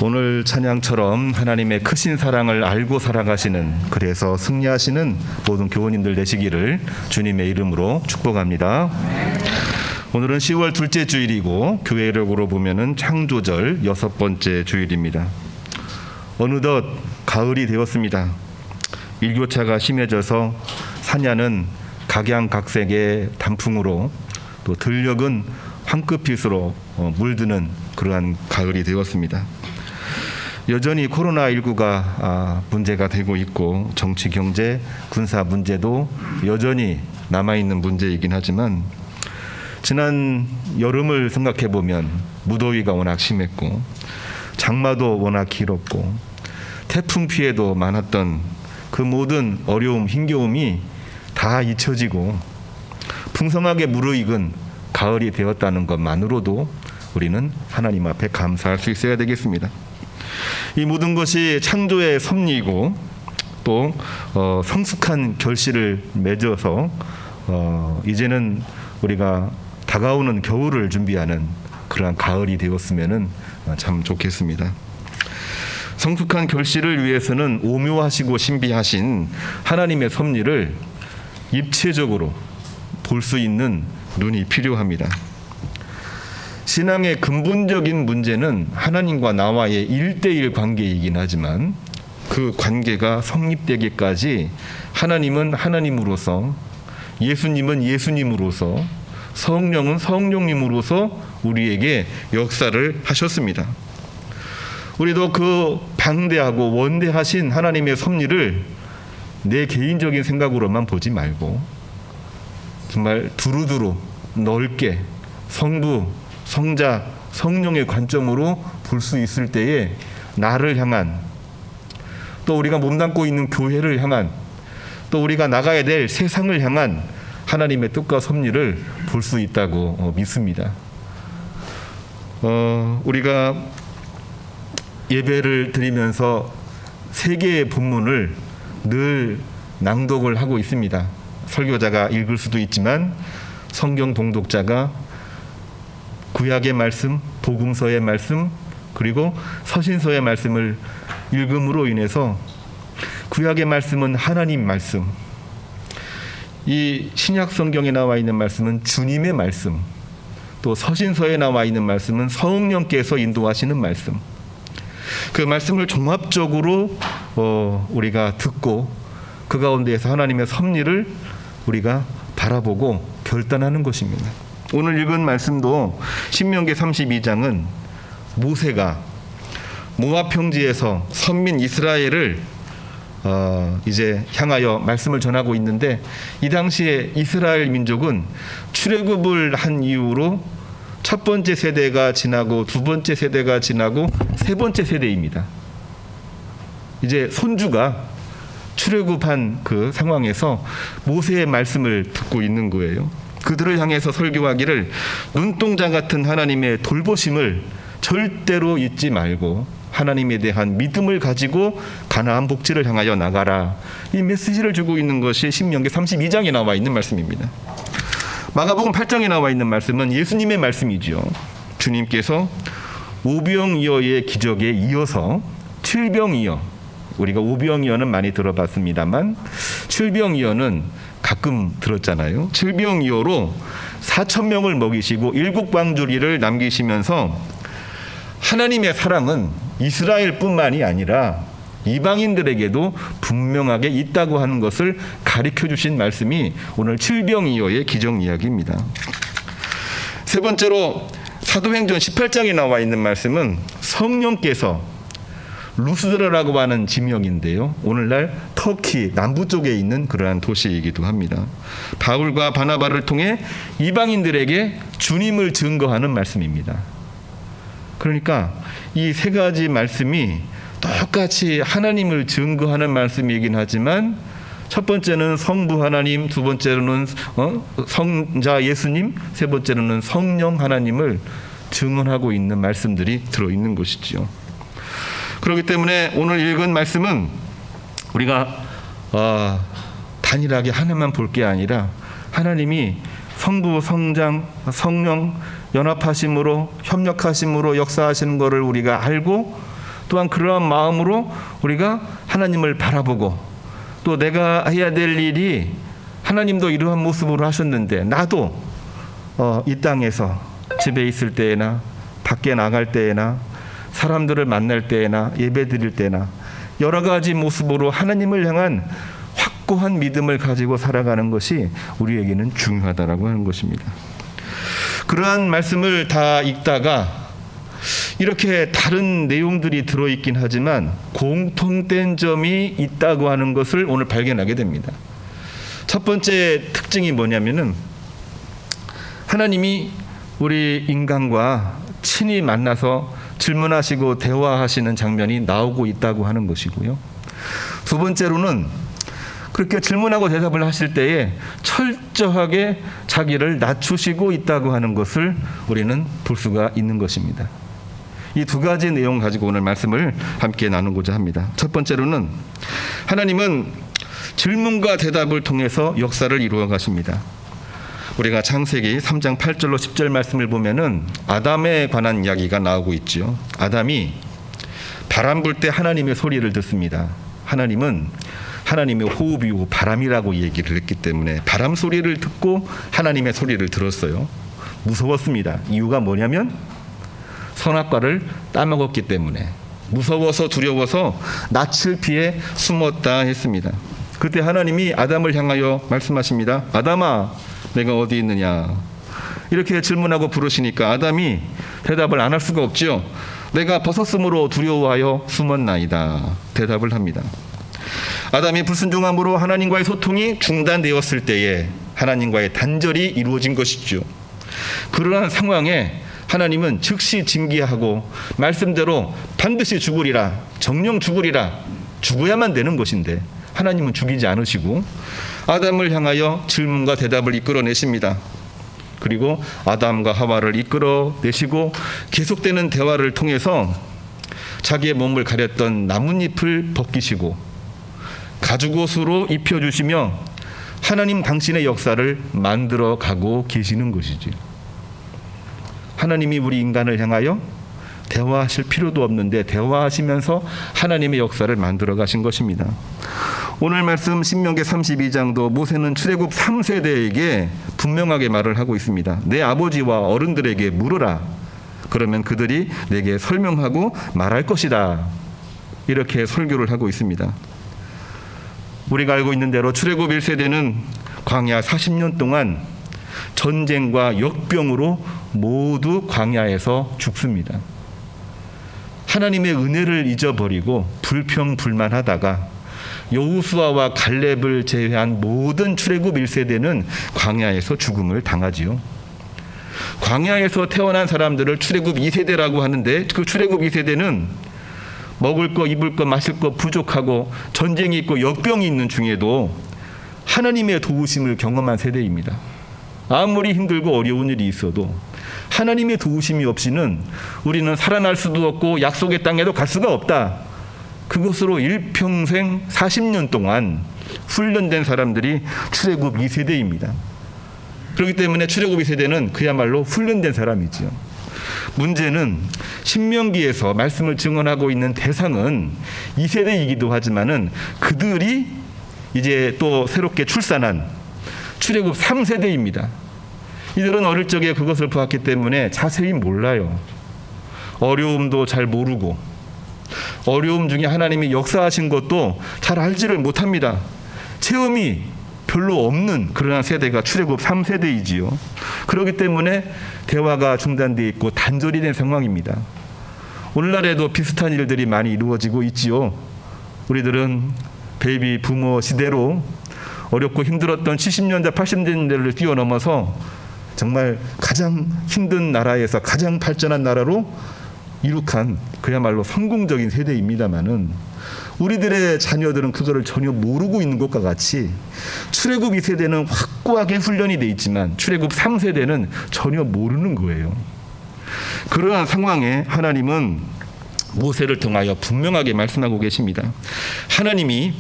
오늘 찬양처럼 하나님의 크신 사랑을 알고 살아가시는, 그래서 승리하시는 모든 교우님들 되시기를 주님의 이름으로 축복합니다. 오늘은 10월 둘째 주일이고 교회력으로 보면은 창조절 6번째 주일입니다. 어느덧 가을이 되었습니다. 일교차가 심해져서 산야는 각양각색의 단풍으로, 또 들녘은 황급빛으로 물드는 그러한 가을이 되었습니다. 여전히 코로나19가 문제가 되고 있고, 정치, 경제, 군사 문제도 여전히 남아있는 문제이긴 하지만, 지난 여름을 생각해 보면 무더위가 워낙 심했고, 장마도 워낙 길었고, 태풍 피해도 많았던 그 모든 어려움, 힘겨움이 다 잊혀지고 풍성하게 무르익은 가을이 되었다는 것만으로도 우리는 하나님 앞에 감사할 수 있어야 되겠습니다. 이 모든 것이 창조의 섭리이고 또 성숙한 결실을 맺어서 이제는 우리가 다가오는 겨울을 준비하는 그러한 가을이 되었으면 참 좋겠습니다. 성숙한 결실을 위해서는 오묘하시고 신비하신 하나님의 섭리를 입체적으로 볼 수 있는 눈이 필요합니다. 신앙의 근본적인 문제는 하나님과 나와의 1:1 관계이긴 하지만, 그 관계가 성립되기까지 하나님은 하나님으로서, 예수님은 예수님으로서, 성령은 성령님으로서 우리에게 역사를 하셨습니다. 우리도 그 방대하고 원대하신 하나님의 섭리를 내 개인적인 생각으로만 보지 말고 정말 두루두루 넓게 성부, 성자, 성령의 관점으로 볼 수 있을 때에 나를 향한, 또 우리가 몸담고 있는 교회를 향한, 또 우리가 나가야 될 세상을 향한 하나님의 뜻과 섭리를 볼 수 있다고 믿습니다. 우리가 예배를 드리면서 3개의 본문을 늘 낭독을 하고 있습니다. 설교자가 읽을 수도 있지만 성경 동독자가 구약의 말씀, 복음서의 말씀, 그리고 서신서의 말씀을 읽음으로 인해서 구약의 말씀은 하나님 말씀, 이 신약 성경에 나와 있는 말씀은 주님의 말씀, 또 서신서에 나와 있는 말씀은 성령께서 인도하시는 말씀, 그 말씀을 종합적으로 우리가 듣고 그 가운데에서 하나님의 섭리를 우리가 바라보고 결단하는 것입니다. 오늘 읽은 말씀도 신명기 32장은 모세가 모압 평지에서 선민 이스라엘을 이제 향하여 말씀을 전하고 있는데, 이 당시에 이스라엘 민족은 출애굽을 한 이후로 첫 번째 세대가 지나고 두 번째 세대가 지나고 세 번째 세대입니다. 이제 손주가 출애굽한 그 상황에서 모세의 말씀을 듣고 있는 거예요. 그들을 향해서 설교하기를 눈동자 같은 하나님의 돌보심을 절대로 잊지 말고 하나님에 대한 믿음을 가지고 가나안 복지를 향하여 나가라. 이 메시지를 주고 있는 것이 신명기 32장에 나와 있는 말씀입니다. 마가복음 8장에 나와 있는 말씀은 예수님의 말씀이죠. 주님께서 오병이어의 기적에 이어서 칠병이어, 우리가 오병이어는 많이 들어봤습니다만 칠병이어는 가끔 들었잖아요. 칠병이어로 4,000명을 먹이시고 7광주리를 남기시면서 하나님의 사랑은 이스라엘뿐만이 아니라 이방인들에게도 분명하게 있다고 하는 것을 가르쳐 주신 말씀이 오늘 칠병이어의 기적 이야기입니다. 세 번째로 사도행전 18장에 나와 있는 말씀은 성령께서 루스드라라고 하는 지명인데요, 오늘날 터키 남부 쪽에 있는 그러한 도시이기도 합니다. 바울과 바나바를 통해 이방인들에게 주님을 증거하는 말씀입니다. 그러니까 이 세 가지 말씀이 똑같이 하나님을 증거하는 말씀이긴 하지만, 첫 번째는 성부 하나님, 두 번째로는 성자 예수님, 세 번째로는 성령 하나님을 증언하고 있는 말씀들이 들어있는 것이지요. 그렇기 때문에 오늘 읽은 말씀은 우리가 단일하게 하나만 볼 게 아니라 하나님이 성부, 성장, 성령 연합하심으로 협력하심으로 역사하시는 것을 우리가 알고 또한 그러한 마음으로 우리가 하나님을 바라보고 또 내가 해야 될 일이 하나님도 이러한 모습으로 하셨는데 나도 이 땅에서 집에 있을 때에나 밖에 나갈 때에나 사람들을 만날 때에나 예배 드릴 때나 여러 가지 모습으로 하나님을 향한 확고한 믿음을 가지고 살아가는 것이 우리에게는 중요하다라고 하는 것입니다. 그러한 말씀을 다 읽다가 이렇게 다른 내용들이 들어있긴 하지만 공통된 점이 있다고 하는 것을 오늘 발견하게 됩니다. 첫 번째 특징이 뭐냐면은 하나님이 우리 인간과 친히 만나서 질문하시고 대화하시는 장면이 나오고 있다고 하는 것이고요. 두 번째로는 그렇게 질문하고 대답을 하실 때에 철저하게 자기를 낮추시고 있다고 하는 것을 우리는 볼 수가 있는 것입니다. 이 두 가지 내용 가지고 오늘 말씀을 함께 나누고자 합니다. 첫 번째로는 하나님은 질문과 대답을 통해서 역사를 이루어 가십니다. 우리가 창세기 3장 8절로 10절 말씀을 보면은 아담에 관한 이야기가 나오고 있죠. 아담이 바람 불 때 하나님의 소리를 듣습니다. 하나님은 하나님의 호흡이고 바람이라고 얘기를 했기 때문에 바람 소리를 듣고 하나님의 소리를 들었어요. 무서웠습니다. 이유가 뭐냐면 선악과를 따먹었기 때문에 무서워서 두려워서 낯을 피해 숨었다 했습니다. 그때 하나님이 아담을 향하여 말씀하십니다. 아담아, 내가 어디 있느냐? 이렇게 질문하고 부르시니까 아담이 대답을 안 할 수가 없죠. 내가 벗었으므로 두려워하여 숨었나이다. 대답을 합니다. 아담이 불순종함으로 하나님과의 소통이 중단되었을 때에 하나님과의 단절이 이루어진 것이죠. 그러한 상황에 하나님은 즉시 징계하고 말씀대로 반드시 죽으리라, 정령 죽으리라, 죽어야만 되는 것인데 하나님은 죽이지 않으시고 아담을 향하여 질문과 대답을 이끌어내십니다. 그리고 아담과 하와를 이끌어내시고 계속되는 대화를 통해서 자기의 몸을 가렸던 나뭇잎을 벗기시고 가죽옷으로 입혀주시며 하나님 당신의 역사를 만들어가고 계시는 것이지. 하나님이 우리 인간을 향하여 대화하실 필요도 없는데 대화하시면서 하나님의 역사를 만들어 가신 것입니다. 오늘 말씀 신명기 32장도 모세는 출애굽 3세대에게 분명하게 말을 하고 있습니다. 내 아버지와 어른들에게 물으라. 그러면 그들이 내게 설명하고 말할 것이다. 이렇게 설교를 하고 있습니다. 우리가 알고 있는 대로 출애굽 1세대는 광야 40년 동안 전쟁과 역병으로 모두 광야에서 죽습니다. 하나님의 은혜를 잊어버리고 불평불만하다가 여호수아와 갈렙을 제외한 모든 출애굽 1세대는 광야에서 죽음을 당하지요. 광야에서 태어난 사람들을 출애굽 2세대라고 하는데 그 출애굽 2세대는 먹을 거, 입을 거, 마실 거 부족하고 전쟁이 있고 역병이 있는 중에도 하나님의 도우심을 경험한 세대입니다. 아무리 힘들고 어려운 일이 있어도 하나님의 도우심이 없이는 우리는 살아날 수도 없고 약속의 땅에도 갈 수가 없다. 그것으로 일평생 40년 동안 훈련된 사람들이 출애굽 2세대입니다. 그렇기 때문에 출애굽 2세대는 그야말로 훈련된 사람이죠. 문제는 신명기에서 말씀을 증언하고 있는 대상은 2세대이기도 하지만은 그들이 이제 또 새롭게 출산한 출애굽 3세대입니다. 이들은 어릴 적에 그것을 보았기 때문에 자세히 몰라요. 어려움도 잘 모르고 어려움 중에 하나님이 역사하신 것도 잘 알지를 못합니다. 체험이 별로 없는 그러한 세대가 출애굽 3세대이지요. 그렇기 때문에 대화가 중단되어 있고 단절이 된 상황입니다. 오늘날에도 비슷한 일들이 많이 이루어지고 있지요. 우리들은 베이비 부모 시대로 어렵고 힘들었던 70년대 80년대를 뛰어넘어서 정말 가장 힘든 나라에서 가장 발전한 나라로 이룩한 그야말로 성공적인 세대입니다마는 우리들의 자녀들은 그거를 전혀 모르고 있는 것과 같이 출애굽 2세대는 확고하게 훈련이 돼 있지만 출애굽 3세대는 전혀 모르는 거예요. 그러한 상황에 하나님은 모세를 통하여 분명하게 말씀하고 계십니다. 하나님이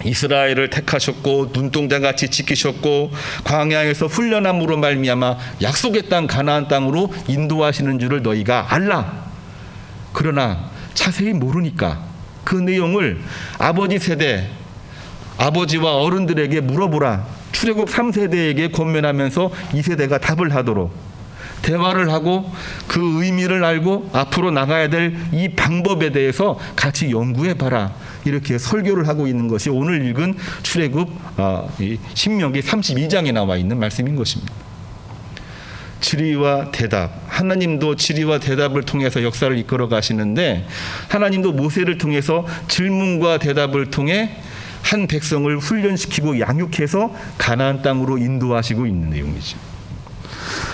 이스라엘을 택하셨고 눈동자같이 지키셨고 광야에서 훈련함으로 말미암아 약속의 땅 가나안 땅으로 인도하시는 줄을 너희가 알라. 그러나 자세히 모르니까 그 내용을 아버지 세대, 아버지와 어른들에게 물어보라. 출애굽 3세대에게 권면하면서 2세대가 답을 하도록 대화를 하고 그 의미를 알고 앞으로 나가야 될 이 방법에 대해서 같이 연구해봐라. 이렇게 설교를 하고 있는 것이 오늘 읽은 출애굽 신명기 32장에 나와 있는 말씀인 것입니다. 질의와 대답, 하나님도 질의와 대답을 통해서 역사를 이끌어 가시는데 하나님도 모세를 통해서 질문과 대답을 통해 한 백성을 훈련시키고 양육해서 가나안 땅으로 인도하시고 있는 내용이죠.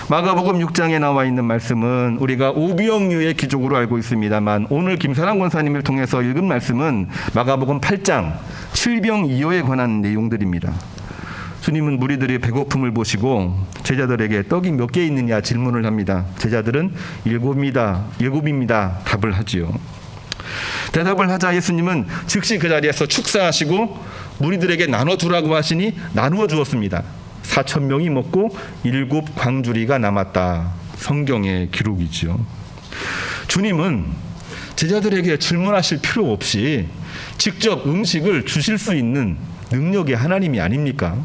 마가복음 6장에 나와 있는 말씀은 우리가 오병이어의 기적으로 알고 있습니다만 오늘 김사랑 권사님을 통해서 읽은 말씀은 마가복음 8장 칠병이어에 관한 내용들입니다. 주님은 무리들의 배고픔을 보시고 제자들에게 떡이 몇 개 있느냐 질문을 합니다. 제자들은 7입니다. 답을 하지요. 대답을 하자 예수님은 즉시 그 자리에서 축사하시고 무리들에게 나눠두라고 하시니 나누어 주었습니다. 4,000명이 먹고 7 광주리가 남았다. 성경의 기록이죠. 주님은 제자들에게 질문하실 필요 없이 직접 음식을 주실 수 있는 능력의 하나님이 아닙니까?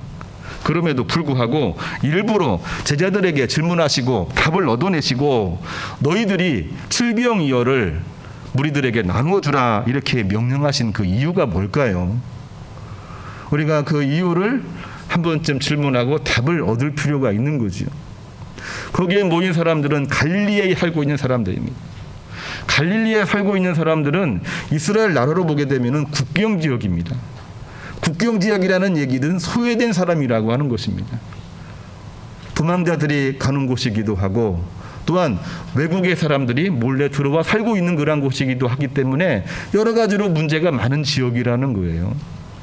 그럼에도 불구하고 일부러 제자들에게 질문하시고 답을 얻어내시고 너희들이 칠병이어를 무리들에게 나누어 주라 이렇게 명령하신 그 이유가 뭘까요? 우리가 그 이유를 한 번쯤 질문하고 답을 얻을 필요가 있는 거죠. 거기에 모인 사람들은 갈릴리에 살고 있는 사람들입니다. 갈릴리에 살고 있는 사람들은 이스라엘 나라로 보게 되면 국경 지역입니다. 국경 지역이라는 얘기는 소외된 사람이라고 하는 것입니다. 도망자들이 가는 곳이기도 하고 또한 외국의 사람들이 몰래 들어와 살고 있는 그런 곳이기도 하기 때문에 여러 가지로 문제가 많은 지역이라는 거예요.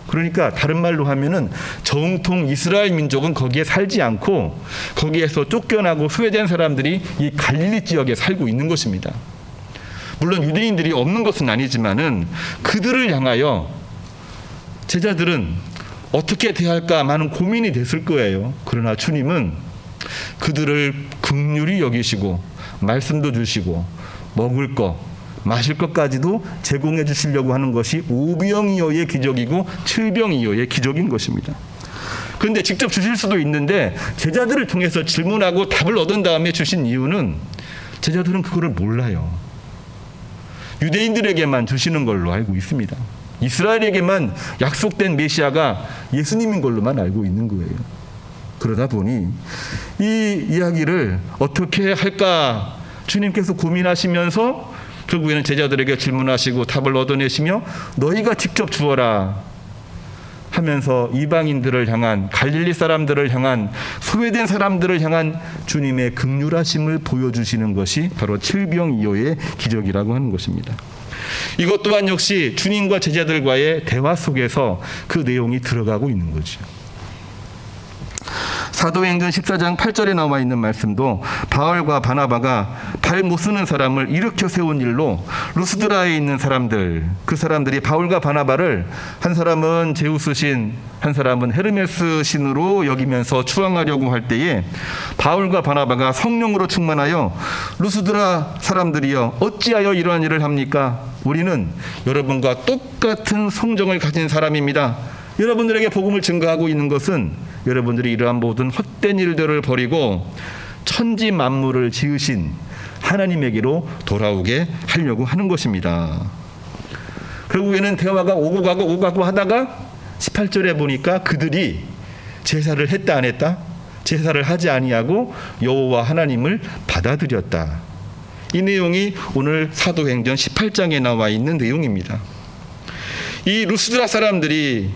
그러니까 다른 말로 하면은 정통 이스라엘 민족은 거기에 살지 않고 거기에서 쫓겨나고 소외된 사람들이 이 갈릴리 지역에 살고 있는 것입니다. 물론 유대인들이 없는 것은 아니지만은 그들을 향하여 제자들은 어떻게 대할까 많은 고민이 됐을 거예요. 그러나 주님은 그들을 긍휼히 여기시고 말씀도 주시고 먹을 것 마실 것까지도 제공해 주시려고 하는 것이 오병이어의 기적이고 칠병이어의 기적인 것입니다. 그런데 직접 주실 수도 있는데 제자들을 통해서 질문하고 답을 얻은 다음에 주신 이유는 제자들은 그거를 몰라요. 유대인들에게만 주시는 걸로 알고 있습니다. 이스라엘에게만 약속된 메시아가 예수님인 걸로만 알고 있는 거예요. 그러다 보니 이 이야기를 어떻게 할까 주님께서 고민하시면서 결국에는 제자들에게 질문하시고 답을 얻어내시며 너희가 직접 주어라 하면서 이방인들을 향한 갈릴리 사람들을 향한 소외된 사람들을 향한 주님의 긍휼하심을 보여주시는 것이 바로 칠병이어의 기적이라고 하는 것입니다. 이것 또한 역시 주님과 제자들과의 대화 속에서 그 내용이 들어가고 있는 거죠. 사도행전 14장 8절에 나와 있는 말씀도 바울과 바나바가 발 못 쓰는 사람을 일으켜 세운 일로 루스드라에 있는 사람들, 그 사람들이 바울과 바나바를 한 사람은 제우스 신, 한 사람은 헤르메스 신으로 여기면서 추앙하려고 할 때에 바울과 바나바가 성령으로 충만하여 루스드라 사람들이여 어찌하여 이러한 일을 합니까? 우리는 여러분과 똑같은 성정을 가진 사람입니다. 여러분들에게 복음을 증거하고 있는 것은 여러분들이 이러한 모든 헛된 일들을 버리고 천지 만물을 지으신 하나님에게로 돌아오게 하려고 하는 것입니다. 결국에는 대화가 오고 가고 하다가 18절에 보니까 그들이 제사를 했다 안 했다? 제사를 하지 아니하고 여호와 하나님을 받아들였다. 이 내용이 오늘 사도행전 18장에 나와 있는 내용입니다. 이 루스드라 사람들이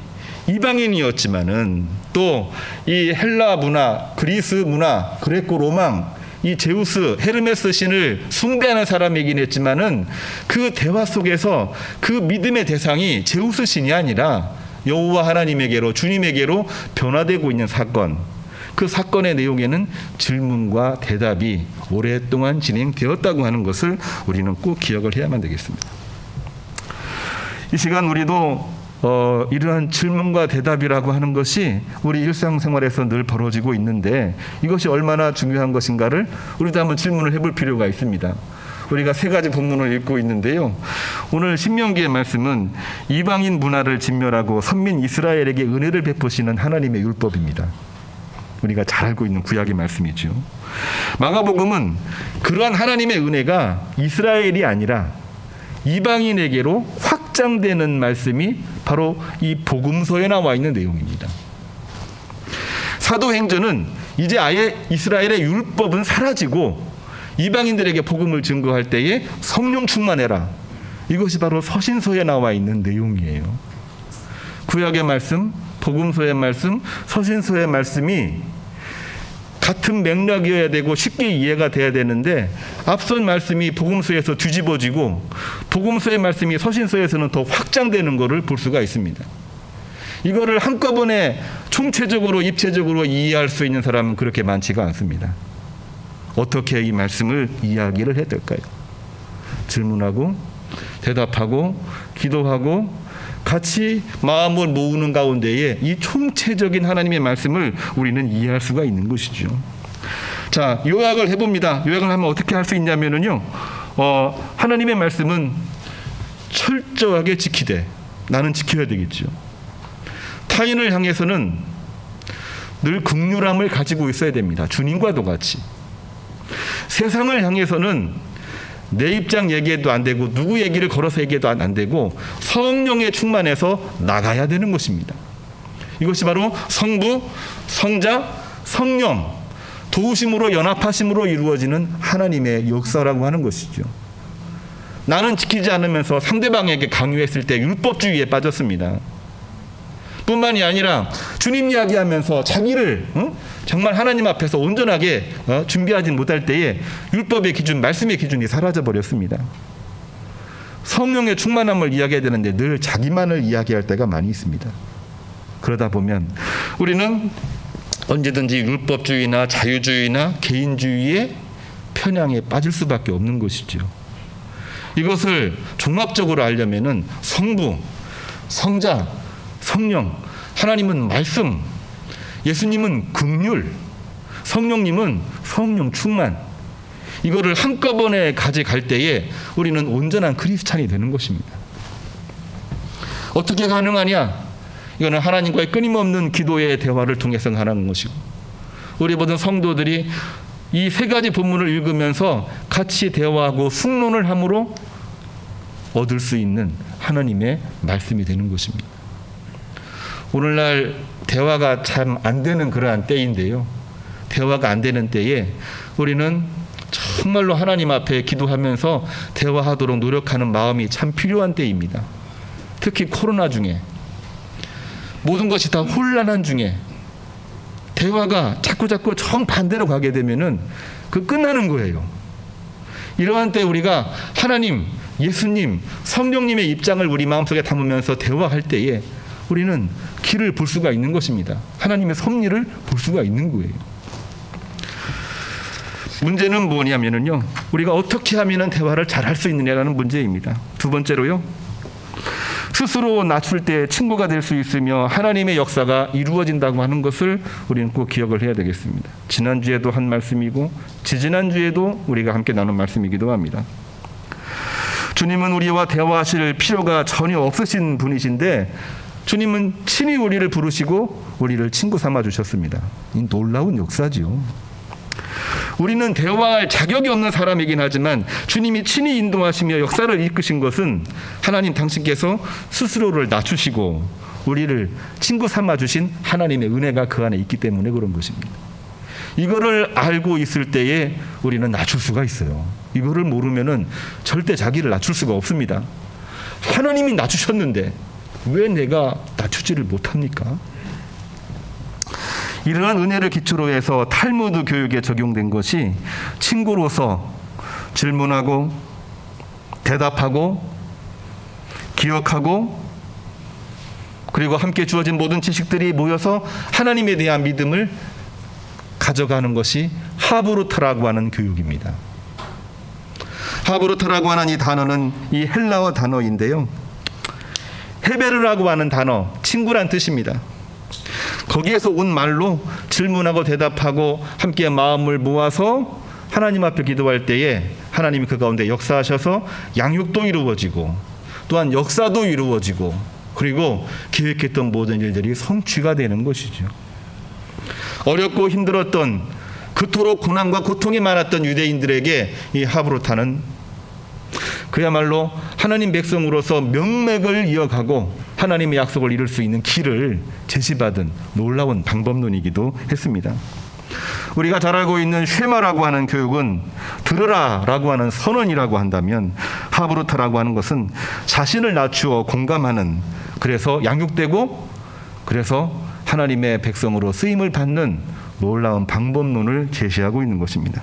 이방인이었지만은 또 이 헬라 문화, 그리스 문화, 그레코 로망, 이 제우스, 헤르메스 신을 숭배하는 사람이긴 했지만은 그 대화 속에서 그 믿음의 대상이 제우스 신이 아니라 여호와 하나님에게로, 주님에게로 변화되고 있는 사건, 그 사건의 내용에는 질문과 대답이 오랫동안 진행되었다고 하는 것을 우리는 꼭 기억을 해야만 되겠습니다. 이 시간 우리도 이러한 질문과 대답이라고 하는 것이 우리 일상생활에서 늘 벌어지고 있는데 이것이 얼마나 중요한 것인가를 우리도 한번 질문을 해볼 필요가 있습니다. 우리가 세 가지 본문을 읽고 있는데요. 오늘 신명기의 말씀은 이방인 문화를 진멸하고 선민 이스라엘에게 은혜를 베푸시는 하나님의 율법입니다. 우리가 잘 알고 있는 구약의 말씀이죠. 마가복음은 그러한 하나님의 은혜가 이스라엘이 아니라 이방인에게로 확장되는 말씀이 바로 이 복음서에 나와 있는 내용입니다. 사도행전은 이제 아예 이스라엘의 율법은 사라지고 이방인들에게 복음을 증거할 때에 성령 충만해라. 이것이 바로 서신서에 나와 있는 내용이에요. 구약의 말씀, 복음서의 말씀, 서신서의 말씀이 같은 맥락이어야 되고 쉽게 이해가 돼야 되는데 앞선 말씀이 복음서에서 뒤집어지고 복음서의 말씀이 서신서에서는 더 확장되는 것을 볼 수가 있습니다. 이거를 한꺼번에 총체적으로 입체적으로 이해할 수 있는 사람은 그렇게 많지가 않습니다. 어떻게 이 말씀을 이야기를 해야 될까요? 질문하고 대답하고 기도하고 같이 마음을 모으는 가운데에 이 총체적인 하나님의 말씀을 우리는 이해할 수가 있는 것이죠. 자, 요약을 해봅니다. 요약을 하면 어떻게 할 수 있냐면요, 하나님의 말씀은 철저하게 지키되 나는 지켜야 되겠죠. 타인을 향해서는 늘 긍휼함을 가지고 있어야 됩니다. 주님과도 같이. 세상을 향해서는 내 입장 얘기해도 안 되고 누구 얘기를 걸어서 얘기해도 안 되고 성령에 충만해서 나가야 되는 것입니다. 이것이 바로 성부, 성자, 성령 도우심으로 연합하심으로 이루어지는 하나님의 역사라고 하는 것이죠. 나는 지키지 않으면서 상대방에게 강요했을 때 율법주의에 빠졌습니다. 뿐만이 아니라 주님 이야기하면서 자기를 정말 하나님 앞에서 온전하게 준비하지 못할 때에 율법의 기준, 말씀의 기준이 사라져버렸습니다. 성령의 충만함을 이야기해야 되는데 늘 자기만을 이야기할 때가 많이 있습니다. 그러다 보면 우리는 언제든지 율법주의나 자유주의나 개인주의의 편향에 빠질 수밖에 없는 것이죠. 이것을 종합적으로 알려면은 성부, 성자, 성령, 하나님은 말씀, 예수님은 긍휼, 성령님은 성령 충만. 이거를 한꺼번에 가져갈 때에 우리는 온전한 크리스찬이 되는 것입니다. 어떻게 가능하냐? 이거는 하나님과의 끊임없는 기도의 대화를 통해서 가능한 것이고, 우리 모든 성도들이 이 세 가지 본문을 읽으면서 같이 대화하고 숙론을 함으로 얻을 수 있는 하나님의 말씀이 되는 것입니다. 오늘날 대화가 참 안 되는 그러한 때인데요. 대화가 안 되는 때에 우리는 정말로 하나님 앞에 기도하면서 대화하도록 노력하는 마음이 참 필요한 때입니다. 특히 코로나 중에 모든 것이 다 혼란한 중에 대화가 자꾸 정반대로 가게 되면은 그 끝나는 거예요. 이러한 때 우리가 하나님, 예수님, 성령님의 입장을 우리 마음속에 담으면서 대화할 때에 우리는 길을 볼 수가 있는 것입니다. 하나님의 섭리를 볼 수가 있는 거예요. 문제는 뭐냐면요, 우리가 어떻게 하면 대화를 잘 할 수 있느냐라는 문제입니다. 두 번째로요, 스스로 낮출 때 친구가 될 수 있으며 하나님의 역사가 이루어진다고 하는 것을 우리는 꼭 기억을 해야 되겠습니다. 지난주에도 한 말씀이고 지지난주에도 우리가 함께 나눈 말씀이기도 합니다. 주님은 우리와 대화하실 필요가 전혀 없으신 분이신데 주님은 친히 우리를 부르시고 우리를 친구 삼아 주셨습니다. 이 놀라운 역사지요. 우리는 대화할 자격이 없는 사람이긴 하지만 주님이 친히 인도하시며 역사를 이끄신 것은 하나님 당신께서 스스로를 낮추시고 우리를 친구 삼아 주신 하나님의 은혜가 그 안에 있기 때문에 그런 것입니다. 이거를 알고 있을 때에 우리는 낮출 수가 있어요. 이거를 모르면은 절대 자기를 낮출 수가 없습니다. 하나님이 낮추셨는데 왜 내가 낮추지를 못합니까? 이러한 은혜를 기초로 해서 탈무드 교육에 적용된 것이 친구로서 질문하고 대답하고 기억하고 그리고 함께 주어진 모든 지식들이 모여서 하나님에 대한 믿음을 가져가는 것이 하브루타라고 하는 교육입니다. 하브루타라고 하는 이 단어는 이 헬라어 단어인데요. 헤베르라고 하는 단어, 친구란 뜻입니다. 거기에서 온 말로 질문하고 대답하고 함께 마음을 모아서 하나님 앞에 기도할 때에 하나님이 그 가운데 역사하셔서 양육도 이루어지고 또한 역사도 이루어지고 그리고 계획했던 모든 일들이 성취가 되는 것이죠. 어렵고 힘들었던 그토록 고난과 고통이 많았던 유대인들에게 이 하브루타는 그야말로 하나님 백성으로서 명맥을 이어가고 하나님의 약속을 이룰 수 있는 길을 제시받은 놀라운 방법론이기도 했습니다. 우리가 잘 알고 있는 쉐마라고 하는 교육은 들으라라고 하는 선언이라고 한다면, 하브루타라고 하는 것은 자신을 낮추어 공감하는, 그래서 양육되고 그래서 하나님의 백성으로 쓰임을 받는 놀라운 방법론을 제시하고 있는 것입니다.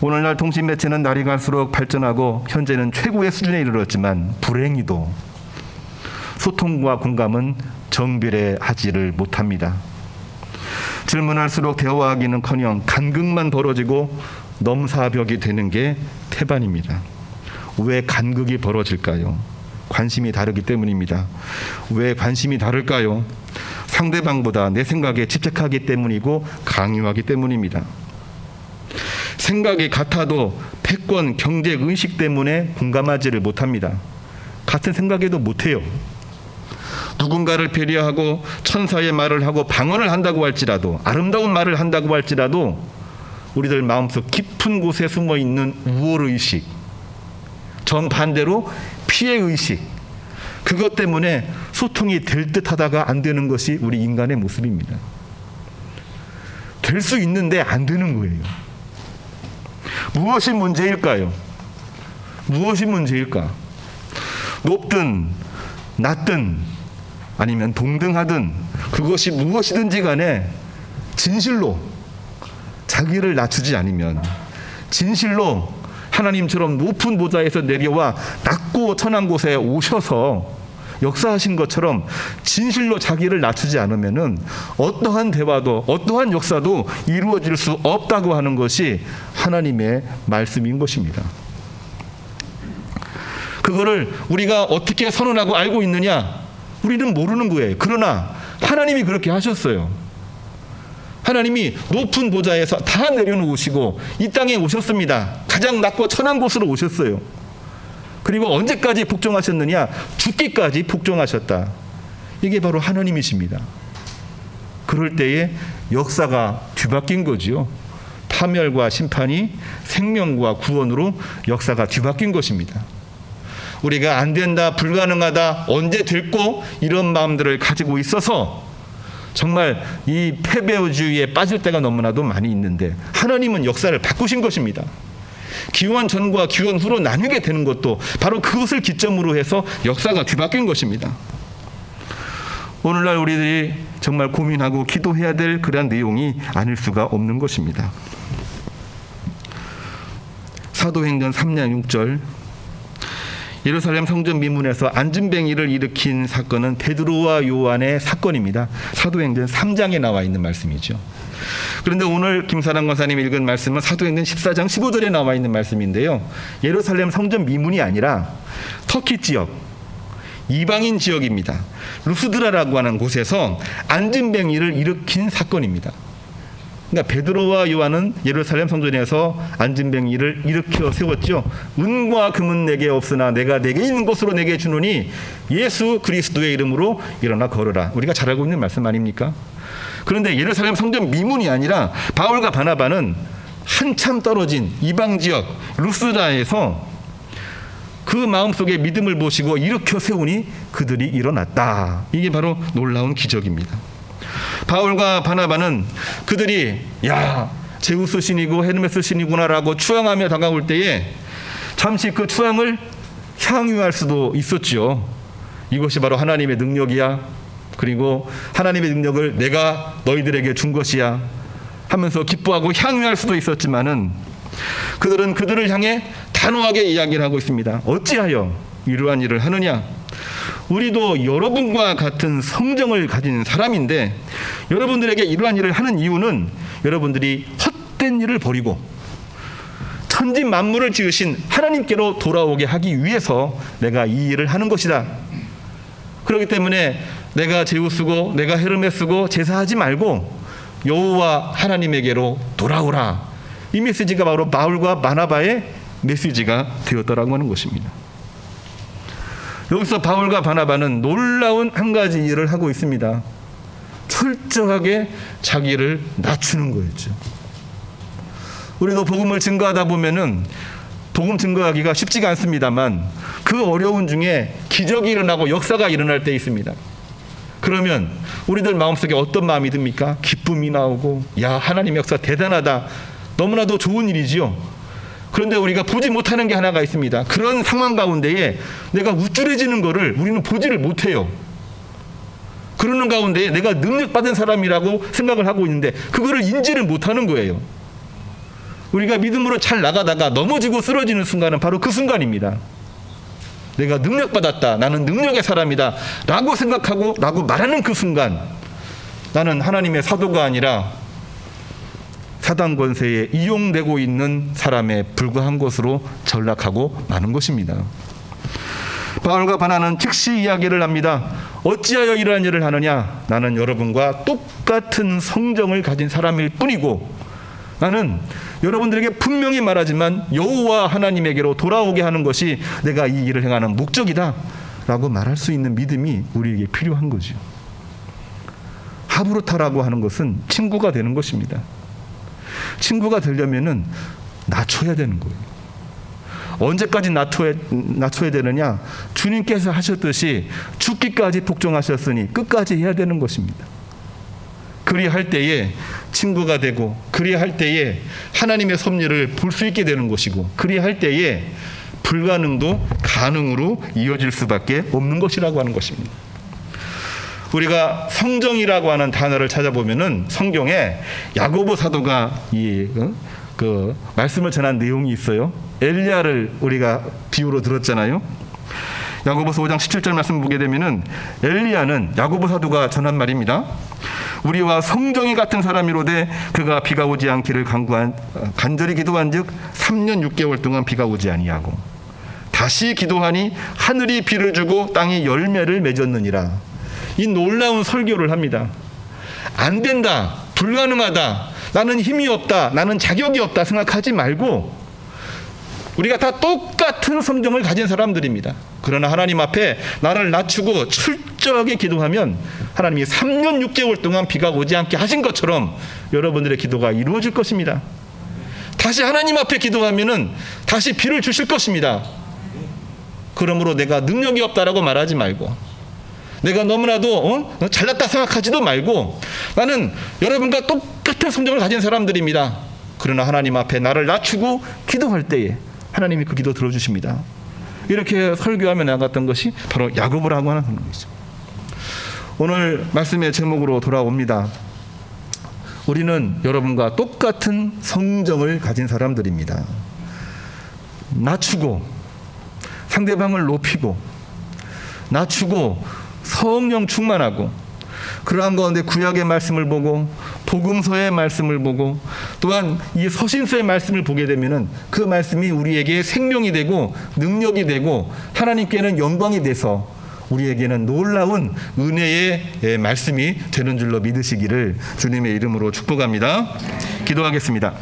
오늘날 통신 매체는 날이 갈수록 발전하고 현재는 최고의 수준에 이르렀지만 불행히도 소통과 공감은 정비례하지를 못합니다. 질문할수록 대화하기는커녕 간극만 벌어지고 넘사벽이 되는 게 태반입니다. 왜 간극이 벌어질까요? 관심이 다르기 때문입니다. 왜 관심이 다를까요? 상대방보다 내 생각에 집착하기 때문이고 강요하기 때문입니다. 생각이 같아도 패권, 경제, 의식 때문에 공감하지를 못합니다. 같은 생각에도 못해요. 누군가를 배려하고 천사의 말을 하고 방언을 한다고 할지라도, 아름다운 말을 한다고 할지라도 우리들 마음속 깊은 곳에 숨어있는 우월의식, 정반대로 피해의식, 그것 때문에 소통이 될 듯 하다가 안 되는 것이 우리 인간의 모습입니다. 될 수 있는데 안 되는 거예요. 무엇이 문제일까요? 무엇이 문제일까? 높든 낮든 아니면 동등하든 그것이 무엇이든지 간에 진실로 자기를 낮추지 않으면, 진실로 하나님처럼 높은 보좌에서 내려와 낮고 천한 곳에 오셔서 역사하신 것처럼 진실로 자기를 낮추지 않으면은 어떠한 대화도 어떠한 역사도 이루어질 수 없다고 하는 것이 하나님의 말씀인 것입니다. 그거를 우리가 어떻게 선언하고 알고 있느냐? 우리는 모르는 거예요. 그러나 하나님이 그렇게 하셨어요. 하나님이 높은 보좌에서 다 내려놓으시고 이 땅에 오셨습니다. 가장 낮고 천한 곳으로 오셨어요. 그리고 언제까지 복종하셨느냐? 죽기까지 복종하셨다. 이게 바로 하나님이십니다. 그럴 때에 역사가 뒤바뀐 거지요. 파멸과 심판이 생명과 구원으로 역사가 뒤바뀐 것입니다. 우리가 안 된다, 불가능하다, 언제 될꼬 이런 마음들을 가지고 있어서 정말 이 패배주의에 빠질 때가 너무나도 많이 있는데, 하나님은 역사를 바꾸신 것입니다. 기원 전과 기원 후로 나뉘게 되는 것도 바로 그것을 기점으로 해서 역사가 뒤바뀐 것입니다. 오늘날 우리들이 정말 고민하고 기도해야 될 그러한 내용이 아닐 수가 없는 것입니다. 사도행전 3장 6절, 예루살렘 성전 미문에서 안진뱅이를 일으킨 사건은 베드로와 요한의 사건입니다. 사도행전 3장에 나와 있는 말씀이죠. 그런데 오늘 김사랑 권사님 읽은 말씀은 사도행전 14장 15절에 나와 있는 말씀인데요. 예루살렘 성전 미문이 아니라 터키 지역, 이방인 지역입니다. 루스드라라고 하는 곳에서 안진뱅이를 일으킨 사건입니다. 그러니까 베드로와 요한은 예루살렘 성전에서 안진뱅이를 일으켜 세웠죠. 은과 금은 내게 없으나 내가 내게 있는 것으로 내게 주노니 예수 그리스도의 이름으로 일어나 걸으라. 우리가 잘 알고 있는 말씀 아닙니까? 그런데 예루살렘 성전 미문이 아니라 바울과 바나바는 한참 떨어진 이방 지역 루스드라에서 그 마음속에 믿음을 보시고 일으켜 세우니 그들이 일어났다. 이게 바로 놀라운 기적입니다. 바울과 바나바는 그들이 제우스 신이고 헤르메스 신이구나라고 추앙하며 다가올 때에 잠시 그 추앙을 향유할 수도 있었죠. 이것이 바로 하나님의 능력이야. 그리고 하나님의 능력을 내가 너희들에게 준 것이야 하면서 기뻐하고 향유할 수도 있었지만은 그들은 그들을 향해 단호하게 이야기를 하고 있습니다. 어찌하여 이러한 일을 하느냐? 우리도 여러분과 같은 성정을 가진 사람인데 여러분들에게 이러한 일을 하는 이유는 여러분들이 헛된 일을 버리고 천지 만물을 지으신 하나님께로 돌아오게 하기 위해서 내가 이 일을 하는 것이다. 그렇기 때문에 내가 제우스고 내가 헤르메스고 제사하지 말고 여호와 하나님에게로 돌아오라. 이 메시지가 바로 바울과 바나바의 메시지가 되었더라고 하는 것입니다. 여기서 바울과 바나바는 놀라운 한 가지 일을 하고 있습니다. 철저하게 자기를 낮추는 거였죠. 우리도 복음을 증거하다 보면은 복음 증거하기가 쉽지가 않습니다만 그 어려운 중에 기적이 일어나고 역사가 일어날 때 있습니다. 그러면 우리들 마음속에 어떤 마음이 듭니까? 기쁨이 나오고, 야, 하나님의 역사 대단하다, 너무나도 좋은 일이지요. 그런데 우리가 보지 못하는 게 하나가 있습니다. 그런 상황 가운데에 내가 우쭐해지는 거를 우리는 보지를 못해요. 그러는 가운데에 내가 능력받은 사람이라고 생각을 하고 있는데 그거를 인지를 못하는 거예요. 우리가 믿음으로 잘 나가다가 넘어지고 쓰러지는 순간은 바로 그 순간입니다. 내가 능력받았다, 나는 능력의 사람이다 라고 생각하고 라고 말하는 그 순간 나는 하나님의 사도가 아니라 사단 권세에 이용되고 있는 사람에 불과한 것으로 전락하고 마는 것입니다. 바울과 바나는 즉시 이야기를 합니다. 어찌하여 이러한 일을 하느냐? 나는 여러분과 똑같은 성정을 가진 사람일 뿐이고, 나는 여러분들에게 분명히 말하지만 여호와 하나님에게로 돌아오게 하는 것이 내가 이 일을 행하는 목적이다 라고 말할 수 있는 믿음이 우리에게 필요한 거죠. 하브루타라고 하는 것은 친구가 되는 것입니다. 친구가 되려면은 낮춰야 되는 거예요. 언제까지 낮춰야 되느냐? 주님께서 하셨듯이 죽기까지 복종하셨으니 끝까지 해야 되는 것입니다. 그리할 때에 친구가 되고, 그리할 때에 하나님의 섭리를 볼 수 있게 되는 것이고, 그리할 때에 불가능도 가능으로 이어질 수밖에 없는 것이라고 하는 것입니다. 우리가 성정이라고 하는 단어를 찾아보면은 성경에 야고보 사도가 그 말씀을 전한 내용이 있어요. 엘리야를 우리가 비유로 들었잖아요. 야고보서 5장 17절 말씀 보게 되면은 엘리야는 야고보 사도가 전한 말입니다. 우리와 성정이 같은 사람이로되 그가 비가 오지 않기를 간절히 기도한즉 3년 6개월 동안 비가 오지 아니하고 다시 기도하니 하늘이 비를 주고 땅이 열매를 맺었느니라. 이 놀라운 설교를 합니다. 안 된다, 불가능하다, 나는 힘이 없다, 나는 자격이 없다 생각하지 말고 우리가 다 똑같은 성정을 가진 사람들입니다. 그러나 하나님 앞에 나를 낮추고 철저하게 기도하면 하나님이 3년 6개월 동안 비가 오지 않게 하신 것처럼 여러분들의 기도가 이루어질 것입니다. 다시 하나님 앞에 기도하면은 다시 비를 주실 것입니다. 그러므로 내가 능력이 없다라고 말하지 말고, 내가 너무나도 잘났다 생각하지도 말고, 나는 여러분과 똑같은 성정을 가진 사람들입니다. 그러나 하나님 앞에 나를 낮추고 기도할 때에 하나님이 그 기도 들어주십니다. 이렇게 설교하며 나갔던 것이 바로 야고보라고 하는 것이죠. 오늘 말씀의 제목으로 돌아옵니다. 우리는 여러분과 똑같은 성정을 가진 사람들입니다. 낮추고 상대방을 높이고, 낮추고 성령 충만하고, 그러한 가운데 구약의 말씀을 보고 복음서의 말씀을 보고 또한 이 서신서의 말씀을 보게 되면은 그 말씀이 우리에게 생명이 되고 능력이 되고 하나님께는 영광이 돼서 우리에게는 놀라운 은혜의 말씀이 되는 줄로 믿으시기를 주님의 이름으로 축복합니다. 기도하겠습니다.